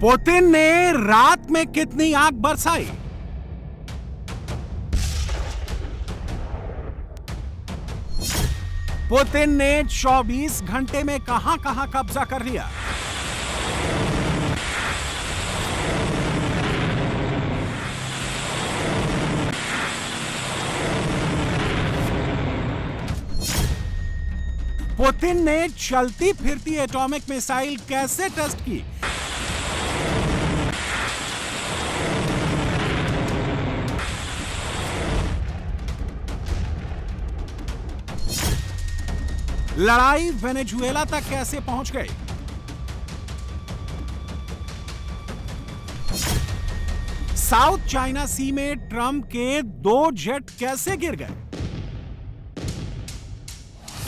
Putin ने रात में कितनी आग बरसाई? पुतिन ने 24 घंटे में कहां-कहां कब्जा कर लिया? पुतिन ने चलती फिरती एटॉमिक मिसाइल कैसे टेस्ट की? लड़ाई वेनेजुएला तक कैसे पहुंच गई? साउथ चाइना सी में ट्रंप के 2 जेट कैसे गिर गए?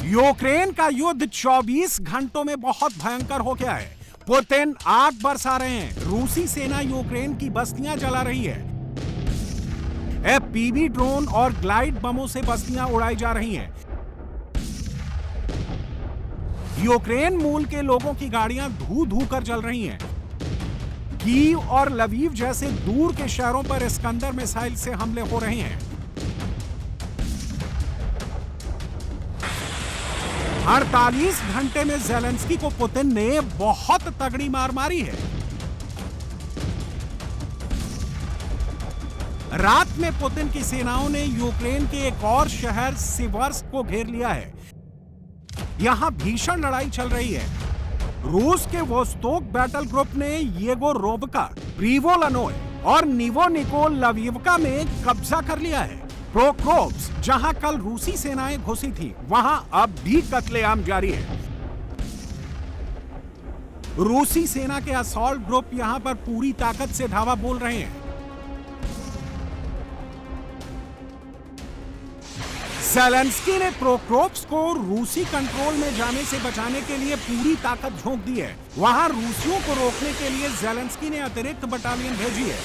यूक्रेन का युद्ध 24 घंटों में बहुत भयंकर हो गया है। पुतिन आग बरसा रहे हैं। रूसी सेना यूक्रेन की बस्तियां जला रही है। एफपीवी ड्रोन और ग्लाइड बमों से बस्तियां उड़ाई जा रही हैं। यूक्रेन मूल के लोगों की गाड़ियां धू-धू कर जल रही हैं। कीव और लवीव जैसे दूर के शहरों पर इस्कंदर मिसाइल से हमले हो रहे हैं। 48 घंटे में ज़ेलेंस्की को पुतिन ने बहुत तगड़ी मार मारी है। रात में पुतिन की सेनाओं ने यूक्रेन के एक और शहर सिवर्स्क को घेर लिया है। यहां भीषण लड़ाई चल रही है। रूस के वोस्तोक बैटल ग्रुप ने येगोरोवका, प्रिवोलनोय और निवोनिकोलविवका में कब्जा कर लिया है। प्रोक्रोप्स, जहां कल रूसी सेनाएं घुसी थी, वहां अब भी कत्लेआम जारी है। रूसी सेना के असॉल्ट ग्रुप यहां पर पूरी ताकत से धावा बोल रहे हैं। ज़ेलेंस्की ने प्रोक्रोप्स को रूसी कंट्रोल में जाने से बचाने के लिए पूरी ताकत झोंक दी है। वहां रूसियों को रोकने के लिए ज़ेलेंस्की ने अतिरिक्त बटालियन भेजी है।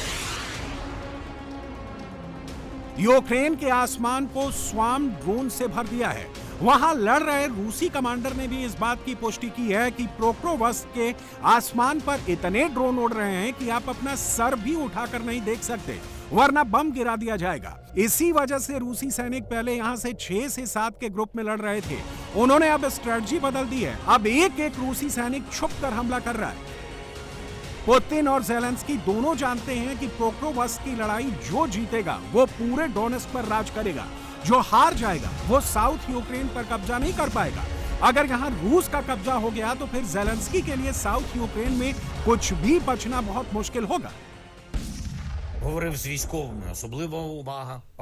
यूक्रेन के आसमान को स्वार्म ड्रोन से भर दिया है। वहां लड़ रहे रूसी कमांडर ने भी इस बात की पुष्टि की है कि प्रोक्रोवस्क के आसमान पर इतने ड्रोन उड़ रहे हैं कि आप अपना सर भी उठाकर नहीं देख सकते, वरना बम गिरा दिया जाएगा। इसी वजह से रूसी सैनिक पहले यहां से 6 से 7 के ग्रुप में लड़ रहे थे। उन्होंने अब स्ट्रेटजी बदल दी है। अब एक-एक रूसी सैनिक छुपकर हमला कर रहा है। पुतिन और ज़ेलेंस्की दोनों जानते हैं कि प्रोक्रोवस्क की लड़ाई जो जीतेगा वो पूरे डोनेस्क पर राज करेगा। जो हार जाएगा वो साउथ यूक्रेन पर कब्जा नहीं कर पाएगा। अगर यहां रूस का कब्जा हो गया तो फिर ज़ेलेंस्की के लिए साउथ यूक्रेन में कुछ भी बचना बहुत मुश्किल होगा।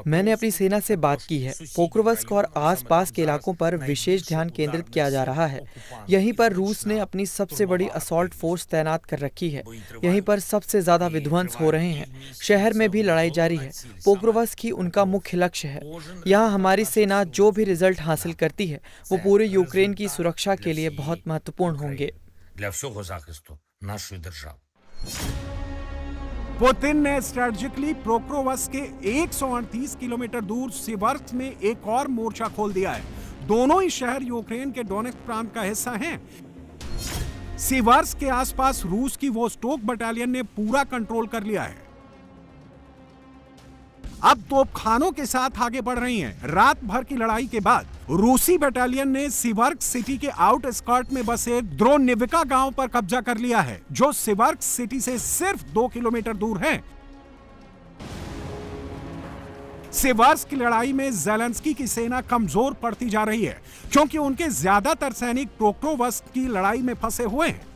मैंने अपनी सेना से बात की है। पोक्रोवस्क और आसपास के इलाकों पर विशेष ध्यान केंद्रित किया जा रहा है। यहीं पर रूस ने अपनी सबसे बड़ी असॉल्ट फोर्स तैनात कर रखी है। यहीं पर सबसे ज्यादा विध्वंस हो रहे हैं। शहर में भी लड़ाई जारी है। पोक्रोवस्क ही उनका मुख्य लक्ष्य है। यहाँ हमारी सेना जो भी रिजल्ट हासिल करती है वो पूरे यूक्रेन की सुरक्षा के लिए बहुत महत्वपूर्ण होंगे। पुतिन ने स्ट्रेटेजिकली प्रोक्रोवस्क के 138 किलोमीटर दूर सिवर्स्क में एक और मोर्चा खोल दिया है। दोनों ही शहर यूक्रेन के डोनेस्क प्रांत का हिस्सा हैं। सिवर्स्क के आसपास रूस की वोस्टोक बटालियन ने पूरा कंट्रोल कर लिया है। अब तोपखानों के साथ आगे बढ़ रही हैं। रात भर की लड़ाई के बाद रूसी बटालियन ने सिवर्स्क सिटी के आउटस्कर्ट में बसे द्रोनिविका गांव पर कब्जा कर लिया है, जो सिवर्स्क सिटी से सिर्फ 2 किलोमीटर दूर है। सिवर्स्क की लड़ाई में ज़ेलेंस्की की सेना कमजोर पड़ती जा रही है, क्योंकि उनके ज्यादातर सैनिक प्रोक्रोवस्क की लड़ाई में फंसे हुए हैं।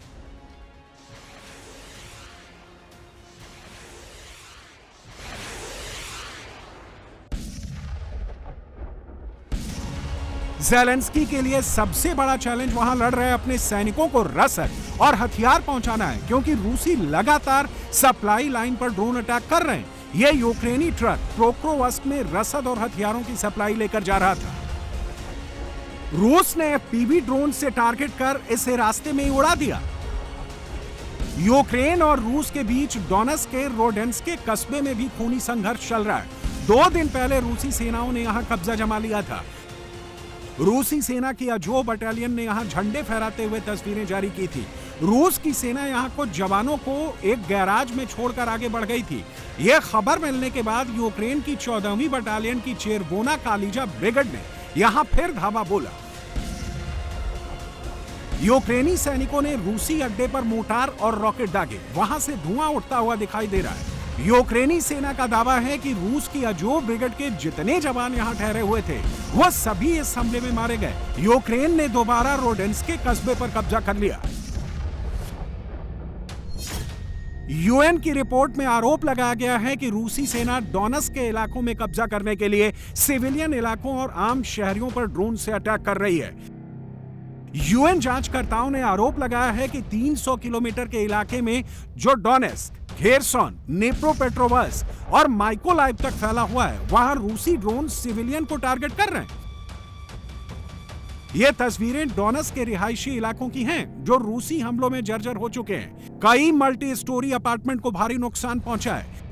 ज़ेलेंस्की के लिए सबसे बड़ा चैलेंज वहां लड़ रहे अपने सैनिकों को रसद और हथियार पहुंचाना है, क्योंकि रूसी लगातार सप्लाई लाइन पर ड्रोन अटैक कर रहे हैं। यह यूक्रेनी ट्रक प्रोक्रोवस्क में रसद और हथियारों की सप्लाई लेकर जा रहा था। रूस ने एफपीवी ड्रोन से टारगेट कर इसे रास्ते में ही उड़ा दिया। यूक्रेन और रूस के बीच डोनेस्क के रोडेंस्क के कस्बे में भी खूनी संघर्ष चल रहा है। 2 दिन पहले रूसी सेनाओं ने यहां कब्जा जमा लिया था। रूसी सेना की अजोव बटालियन ने यहां झंडे फहराते हुए तस्वीरें जारी की थी। रूस की सेना यहां कुछ जवानों को एक गैराज में छोड़कर आगे बढ़ गई थी। यह खबर मिलने के बाद यूक्रेन की 14वीं बटालियन की चेरवोना कालीजा ब्रिगेड ने यहां फिर धावा बोला। यूक्रेनी सैनिकों ने रूसी अड्डे पर मोटार और रॉकेट दागे। वहां से धुआं उठता हुआ दिखाई दे रहा है। यूक्रेनी सेना का दावा है कि रूस की अजोव ब्रिगेड के जितने जवान यहां ठहरे हुए थे वह सभी इस हमले में मारे गए। यूक्रेन ने दोबारा रोडेंस्क के कस्बे पर कब्जा कर लिया। यूएन की रिपोर्ट में आरोप लगाया गया है कि रूसी सेना डोनेट्स्क के इलाकों में कब्जा करने के लिए सिविलियन इलाकों और आम शहरों पर ड्रोन से अटैक कर रही है। यूएन जांचकर्ताओं ने आरोप लगाया है कि 300 किलोमीटर के इलाके में जो डोनेट्स्क, खेरसोन, निप्रोपेट्रोवस्क और माइकोलाइव तक फैला हुआ है, वहां रूसी ड्रोन सिविलियन को टारगेट कर रहे हैं। ये तस्वीरें डोनेट्स्क के रिहायशी इलाकों की हैं, जो रूसी हमलों में जर्जर हो चुके हैं। कई मल्टी स्टोरी अपार्टमेंट को भारी नुकसान पहुंचा है।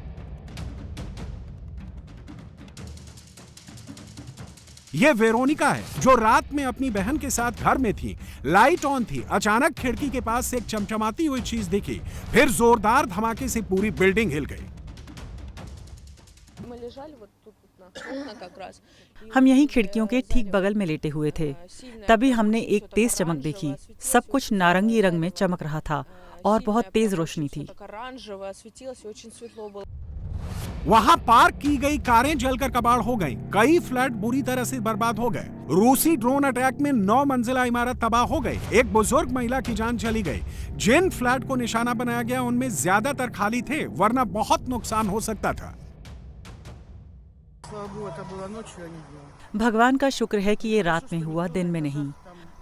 ये वेरोनिका है, जो रात में अपनी बहन के साथ घर में थी। लाइट ऑन थी। अचानक खिड़की के पास से एक चमचमाती हुई चीज दिखी, फिर जोरदार धमाके से पूरी बिल्डिंग हिल गई। हम यहीं खिड़कियों के ठीक बगल में लेटे हुए थे। तभी हमने एक तेज चमक देखी। सब कुछ नारंगी रंग में चमक रहा था और बहुत तेज रोशनी थी। वहां पार्क की गई कारें जलकर कबाड़ हो गईं। कई फ्लैट बुरी तरह से बर्बाद हो गए। रूसी ड्रोन अटैक में 9 मंजिला इमारत तबाह हो गई। एक बुजुर्ग महिला की जान चली गई। जिन फ्लैट को निशाना बनाया गया उनमें ज्यादातर खाली थे, वरना बहुत नुकसान हो सकता था। भगवान का शुक्र है कि ये रात में हुआ, दिन में नहीं।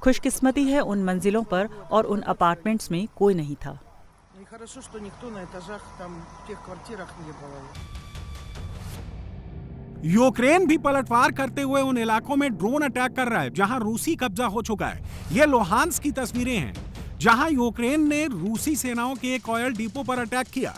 खुशकिस्मती है उन मंजिलों पर और उन अपार्टमेंट्स में कोई नहीं था। यूक्रेन भी पलटवार करते हुए उन इलाकों में ड्रोन अटैक कर रहा है जहां रूसी कब्जा हो चुका है। ये लुहांस्क की तस्वीरें हैं, जहां यूक्रेन ने रूसी सेनाओं के एक ऑयल डिपो पर अटैक किया।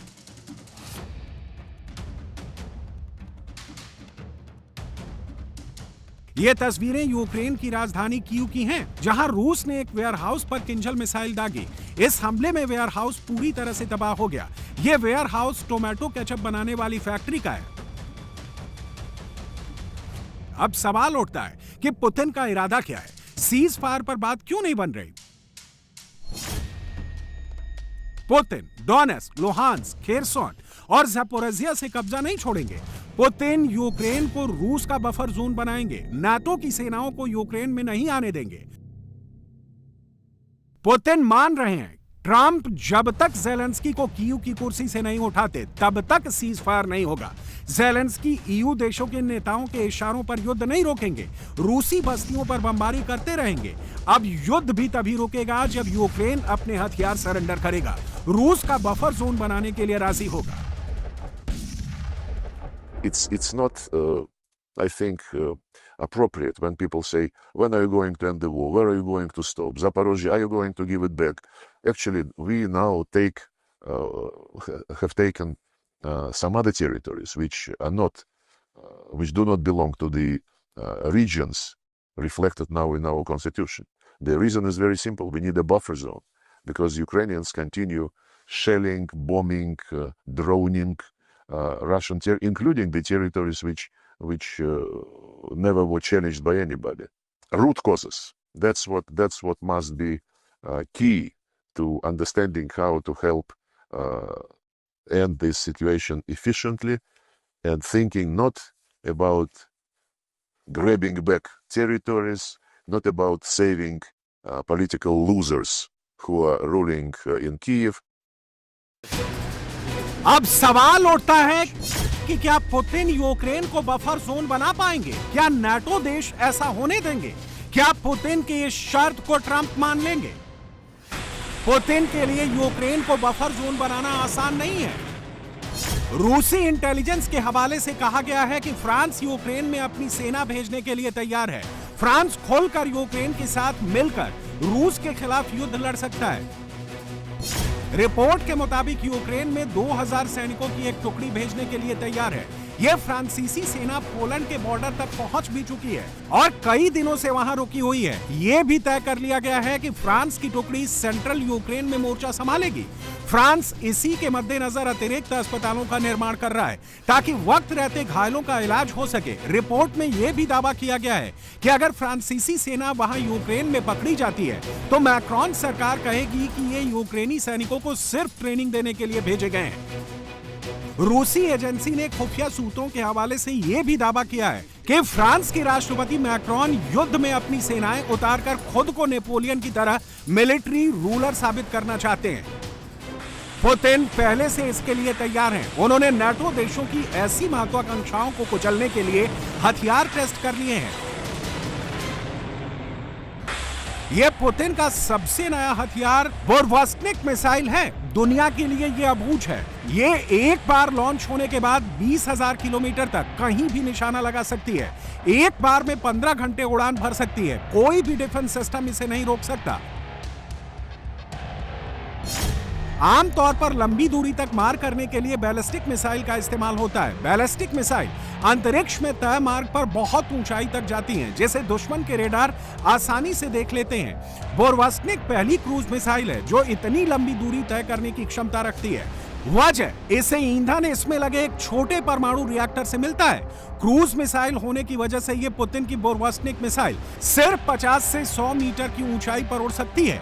ये तस्वीरें यूक्रेन की राजधानी कीव की हैं, जहां रूस ने एक वेयरहाउस पर किंजल मिसाइल दागी। इस हमले में वेयरहाउस पूरी तरह से तबाह हो गया। ये वेयरहाउस टोमेटो केचप बनाने वाली फैक्ट्री का है। अब सवाल उठता है कि पुतिन का इरादा क्या है? सीज फायर पर बात क्यों नहीं बन रही? पुतिन डोनेट्स्क, लुहांस्क, खेरसोन और ज़पोरिज़िया से कब्जा नहीं छोड़ेंगे। पुतिन यूक्रेन को रूस का बफर जोन बनाएंगे। नाटो की सेनाओं को यूक्रेन में नहीं आने देंगे। पुतिन मान रहे हैं ट्रंप जब तक ज़ेलेंस्की को कीव की कुर्सी से नहीं उठाते तब तक सीज फायर नहीं होगा। ज़ेलेंस्की ईयू देशों के नेताओं के इशारों पर युद्ध नहीं रोकेंगे। रूसी बस्तियों पर बमबारी करते रहेंगे। अब युद्ध भी तभी रुकेगा जब यूक्रेन अपने हथियार सरेंडर करेगा, रूस का बफर जोन बनाने के लिए राजी होगा। It's not, I think, appropriate when people say, when are you going to end the war? Where are you going to stop? Zaporozhye, are you going to give it back? Actually, we now have taken some other territories which are not, which do not belong to the regions reflected now in our constitution. The reason is very simple. We need a buffer zone because Ukrainians continue shelling, bombing, droning Russian including the territories which never were challenged by anybody. Root causes. That's what must be key to understanding how to help end this situation efficiently and thinking not about grabbing back territories, not about saving political losers who are ruling in Kiev. अब सवाल उठता है कि क्या Putin Ukraine को buffer zone बना पाएंगे? क्या नाटो देश ऐसा होने देंगे? क्या पुतिन की इस शर्त को ट्रंप मान लेंगे? पुतिन के लिए यूक्रेन को बफर जोन बनाना आसान नहीं है। रूसी इंटेलिजेंस के हवाले से कहा गया है कि फ्रांस यूक्रेन में अपनी सेना भेजने के लिए तैयार है। फ्रांस खुलकर यूक्रेन के साथ मिलकर रूस के खिलाफ युद्ध लड़ सकता है। रिपोर्ट के मुताबिक यूक्रेन में 2000 सैनिकों की एक टुकड़ी भेजने के लिए तैयार है। ये फ्रांसीसी सेना पोलैंड के बॉर्डर तक पहुंच भी चुकी है और कई दिनों से वहां रुकी हुई है। ये भी तय कर लिया गया है कि फ्रांस की टुकड़ी सेंट्रल यूक्रेन में मोर्चा संभालेगी। फ्रांस इसी के मद्देनजर अतिरिक्त अस्पतालों का निर्माण कर रहा है ताकि वक्त रहते घायलों का इलाज हो सके। रिपोर्ट में यह भी दावा किया गया है कि अगर फ्रांसीसी सेना वहां यूक्रेन में पकड़ी जाती है तो मैक्रोन सरकार कहेगी कि ये यूक्रेनी सैनिकों को सिर्फ ट्रेनिंग देने के लिए भेजे गए हैं। रूसी एजेंसी ने खुफिया सूत्रों के हवाले से यह भी दावा किया है कि फ्रांस के राष्ट्रपति मैक्रोन युद्ध में अपनी सेनाएं उतारकर खुद को नेपोलियन की तरह मिलिट्री रूलर साबित करना चाहते हैं। पुतिन पहले से इसके लिए तैयार हैं। उन्होंने नाटो देशों की ऐसी महत्वाकांक्षाओं को कुचलने के लिए हथियार टेस्ट कर लिए हैं। यह पुतिन का सबसे नया हथियार बुर्वोस्टनिक मिसाइल है। दुनिया के लिए यह अबूझ है। ये एक बार लॉन्च होने के बाद 20,000 किलोमीटर तक कहीं भी निशाना लगा सकती है। एक बार में 15 घंटे उड़ान भर सकती है। कोई भी डिफेंस सिस्टम इसे नहीं रोक सकता। आमतौर पर लंबी दूरी तक मार करने के लिए बैलिस्टिक मिसाइल का इस्तेमाल होता है। बैलिस्टिक मिसाइल अंतरिक्ष में तय मार्ग पर बहुत ऊंचाई तक जाती हैं, जिसे दुश्मन के रेडार आसानी से देख लेते हैं। बुर्वोस्टनिक पहली क्रूज मिसाइल है जो इतनी लंबी दूरी तय करने की क्षमता रखती है। वजह इसे ईंधन इसमें लगे एक छोटे परमाणु रिएक्टर से मिलता है। क्रूज मिसाइल होने की वजह से ये पुतिन की बुर्वोस्टनिक मिसाइल सिर्फ 50 से 100 मीटर की ऊंचाई पर उड़ सकती है।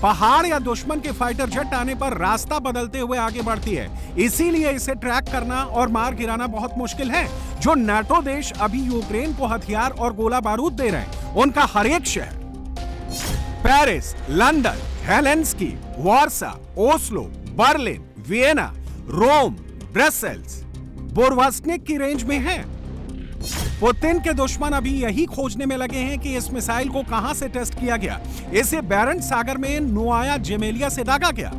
पहाड़ या दुश्मन के फाइटर जेट आने पर रास्ता बदलते हुए आगे बढ़ती है। इसीलिए इसे ट्रैक करना और मार गिराना बहुत मुश्किल है। जो नाटो देश अभी यूक्रेन को हथियार और गोला बारूद दे रहे हैं, उनका हर एक शहर Paris, London, Helsinki, Warsaw, Oslo, Berlin, Vienna, Rome, Brussels Burevestnik की रेंज में है। पुतिन के दुश्मन अभी यही खोजने में लगे हैं कि इस मिसाइल को कहां से टेस्ट किया गया। इसे बैरेंट सागर में नोवाया जेमेलिया से दागा गया।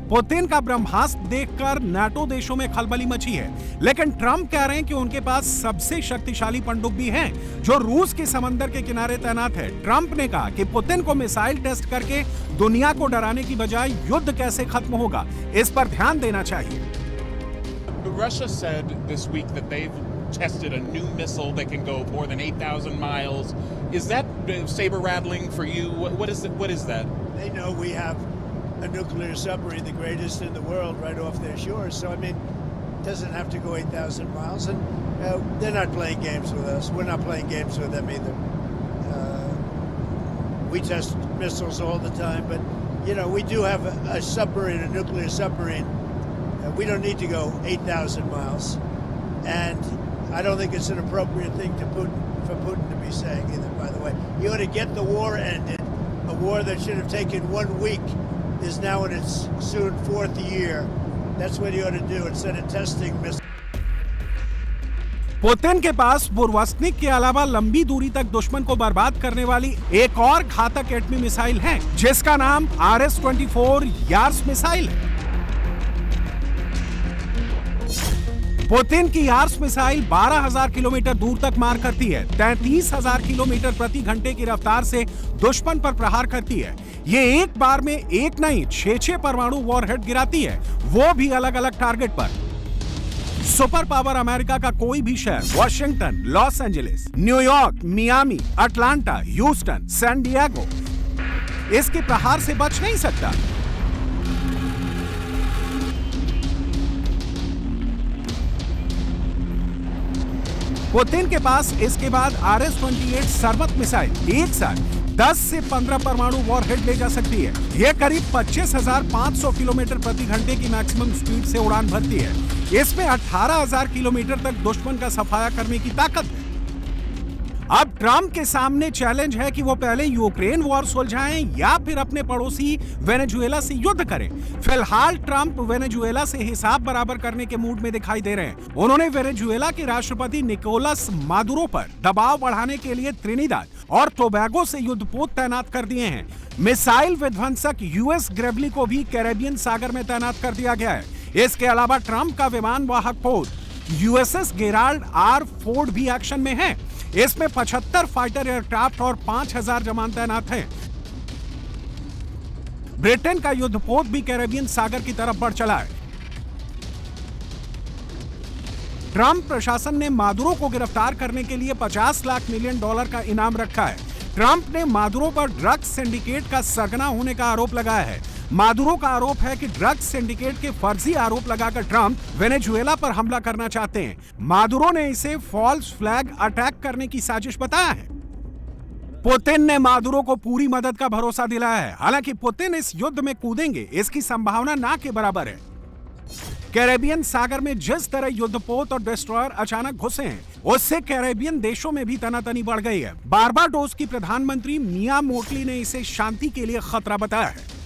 पुतिन का ब्रह्मास्त्र देखकर नाटो देशों में खलबली मची है, लेकिन ट्रंप कह रहे हैं कि उनके पास सबसे शक्तिशाली पनडुब्बी है जो रूस के समंदर के किनारे तैनात है। ट्रंप ने कहा कि पुतिन को मिसाइल टेस्ट करके दुनिया को डराने की बजाय युद्ध कैसे खत्म होगा, इस पर ध्यान देना चाहिए। Russia said this week that they've tested a new missile that can go more than 8,000 miles. Is that saber rattling for you? What is that? They know we have a nuclear submarine, the greatest in the world, right off their shores. So, I mean, it doesn't have to go 8,000 miles. And they're not playing games with us. We're not playing games with them either. We test missiles all the time. But, you know, we do have a submarine, a nuclear submarine. We don't need to go 8,000 miles. And I don't think it's an appropriate thing for Putin to be saying either, by the way. He ought to get the war ended. A war that should have taken 1 week is now in its soon 4th year. That's what he ought to do instead of testing missiles. Putin के पास बुर्वोस्टनिक के अलावा लंबी दूरी तक दुश्मन को बर्बाद करने वाली एक और घातक एटमी मिसाइल है, जिसका नाम RS-24 यार्स मिसाइल है। पुतिन की यार्स मिसाइल 12,000 किलोमीटर दूर तक मार करती है। 33,000 किलोमीटर प्रति घंटे की रफ्तार से दुश्मन पर प्रहार करती है। ये एक बार में एक नहीं 6 परमाणु वॉरहेड गिराती है, वो भी अलग अलग टारगेट पर। सुपर पावर अमेरिका का कोई भी शहर, Washington, Los Angeles, New York, Miami, Atlanta, Houston, San Diego, इसके प्रहार से बच नहीं सकता। पुतिन के पास इसके बाद RS-28 सर्वत मिसाइल एक साथ 10 से 15 परमाणु वॉरहेड ले जा सकती है। यह करीब 25,500 किलोमीटर प्रति घंटे की मैक्सिमम स्पीड से उड़ान भरती है। इसमें 18,000 किलोमीटर तक दुश्मन का सफाया करने की ताकत है। अब ट्रंप के सामने चैलेंज है कि वो पहले यूक्रेन वॉर सुलझाएं या फिर अपने पड़ोसी वेनेजुएला से युद्ध करें। फिलहाल ट्रंप वेनेजुएला से हिसाब बराबर करने के मूड में दिखाई दे रहे हैं। उन्होंने वेनेजुएला के राष्ट्रपति निकोलस मादुरो पर दबाव बढ़ाने के लिए त्रिनिदाद और टोबैगो से युद्धपोत तैनात कर दिए हैं। मिसाइल विध्वंसक US ग्रेबली को भी कैरेबियन सागर में तैनात कर दिया गया है। इसके अलावा ट्रंप का विमान वाहक पोत USS गेराल्ड R. फोर्ड भी एक्शन में है। इसमें 75 फाइटर एयरक्राफ्ट और 5,000 जवान तैनात हैं। ब्रिटेन का युद्धपोत भी कैरेबियन सागर की तरफ बढ़ चला है। ट्रंप प्रशासन ने मादुरो को गिरफ्तार करने के लिए $50 लाख मिलियन का इनाम रखा है। ट्रंप ने मादुरो पर ड्रग्स सिंडिकेट का सरगना होने का आरोप लगाया है। मादुरो का आरोप है कि ड्रग्स सिंडिकेट के फर्जी आरोप लगाकर ट्रंप वेनेजुएला पर हमला करना चाहते हैं। मादुरो ने इसे फॉल्स फ्लैग अटैक करने की साजिश बताया है। पुतिन ने मादुरो को पूरी मदद का भरोसा दिलाया है। हालांकि पुतिन इस युद्ध में कूदेंगे, इसकी संभावना ना के बराबर है। कैरेबियन सागर में जिस तरह युद्धपोत और डिस्ट्रॉयर अचानक घुसे हैं, उससे कैरेबियन देशों में भी तनातनी बढ़ गई है। बारबाडोस की प्रधानमंत्री मिया मोटली ने इसे शांति के लिए खतरा बताया है।